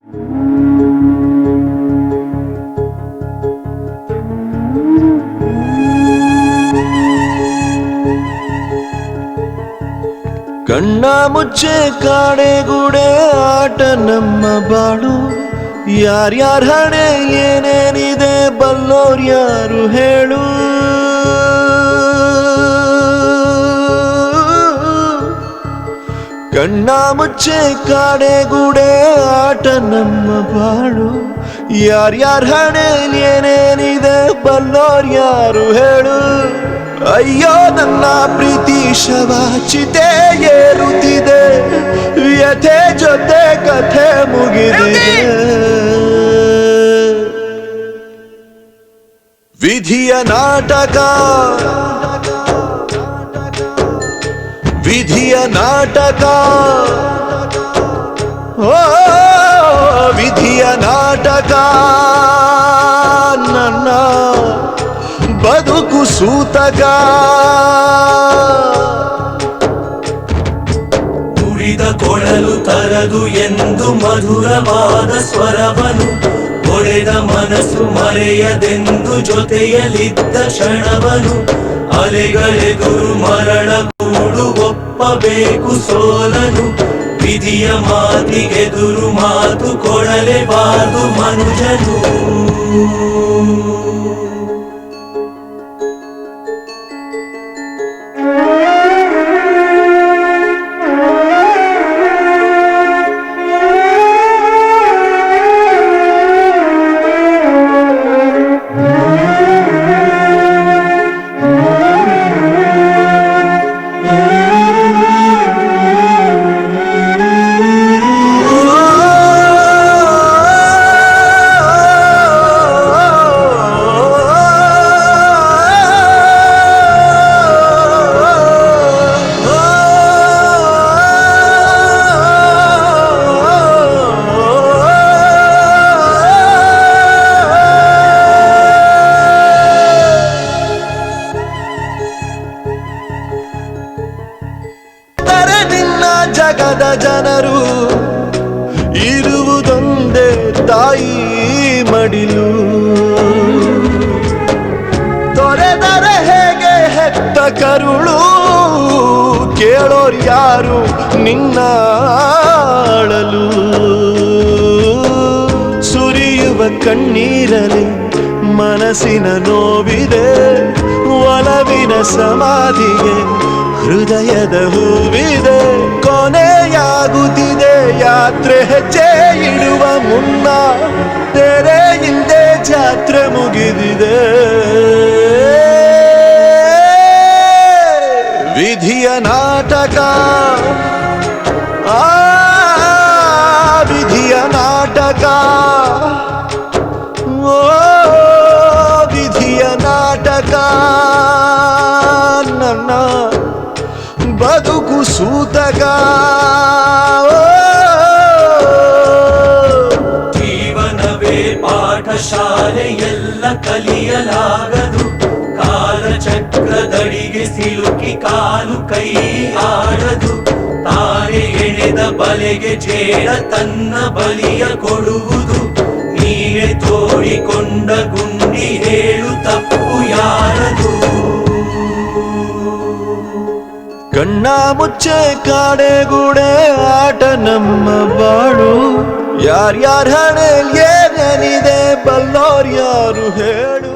ಕಣ್ಣ ಮುಚ್ಚೆ ಕಾಡೆಗೂಡೆ ಆಟ ನಮ್ಮ ಬಾಳು. ಯಾರ್ಯಾರ ಹಣೆ ಏನೇನಿದೆ ಬಲ್ಲೋರ್ ಯಾರು ಹೇಳು. ಕಣ್ಣ ಮುಚ್ಚೆ ಕಾಡೆಗೂಡೆ ಆಟ ನಮ್ಮ ಬಾಳು. ಯಾರ್ಯಾರ ಹಣೆ ಏನೇನಿದೆ ಬಲ್ಲೋರ್ ಯಾರು ಹೇಳು. ಅಯ್ಯೋ ನನ್ನ ಪ್ರೀತಿ ಶವಾಚಿತೆ ಏರುತ್ತಿದೆ, ವ್ಯಥೆ ಜೊತೆ ಕಥೆ ಮುಗಿದಿದೆ. ವಿಧಿಯ ನಾಟಕ, ವಿಧಿಯ ನಾಟಕ, ಓ ವಿಧಿಯ ನಾಟಕ. ನನ್ನ ಬದುಕು ಸೂತಕ. ಉಳಿದ ಕೊಳಲು ತರದು ಎಂದು ಮಧುರವಾದ ಸ್ವರವನು, ಒಡೆದ ಮನಸ್ಸು ಮರೆಯದೆಂದು ಜೊತೆಯಲಿದ್ದ ಕ್ಷಣವನು. ಅಲೆಗಳೆದುರು ಮರಳ ಕೂಡು ಒಪ್ಪಬೇಕು ಸೋಲನು. ವಿಧಿಯ ಮಾತಿಗೆದುರು ಮಾತು ಕೊಡಲೇಬಾರದು ಮನುಜನು. ಜಗದ ಜನರು ಇರುವುದೊಂದೇ ತಾಯಿ ಮಡಿಲು. ತೊರೆದರೆ ಹೇಗೆ ಹೆತ್ತ ಕರುಳು, ಕೇಳೋರು ಯಾರು ನಿನ್ನ ಅಳಲು. ಸುರಿಯುವ ಕಣ್ಣೀರಲಿ ಮನಸ್ಸಿನ ನೋವಿದೆ, ಒಲವಿನ ಸಮಾಧಿಗೆ ಹೃದಯದ ಹೂವಿದೆ. ಕೊನೆಯಾಗುತ್ತಿದೆ ಯಾತ್ರೆ, ಹೆಜ್ಜೆ ಇಡುವ ಮುನ್ನ ತೆರೆ ಹಿಂದೆ ಜಾತ್ರೆ ಮುಗಿದಿದೆ. ವಿಧಿಯ ನಾಟಕ, ಆ ವಿಧಿಯ ನಾಟಕ, ಓ ವಿಧಿಯ ನಾಟಕ. ನನ್ನ ಬದುಕು ಸೂತಕ. ಜೀವನವೇ ಪಾಠಶಾಲೆ, ಎಲ್ಲ ಕಲಿಯಲಾಗದು. ಕಾಲಚಕ್ರದಡಿಗೆ ಸಿಲುಕಿ ಕಾಲು ಕೈ ಆಡದು. ತಾನೇ ಎಳೆದ ಬಲೆಗೆ ಜೇಡ ತನ್ನ ಬಲಿಯ ಕೊಡುವುದು. ನೀನೆ ತೋಡಿಕೊಂಡ ಗುಂಡಿ ಹೇಳು ತಪ್ಪು ಯಾರದು. ಕಣ್ಣ ಮುಚ್ಚೆ ಕಾಡೆಗೂಡೆ ಆಟ ನಮ್ಮ ಬಾಳು. ಯಾರ್ಯಾರ ಹಣೆ ಏನೇನಿದೆ ಬಲ್ಲೋರ್ ಯಾರು ಹೇಳು.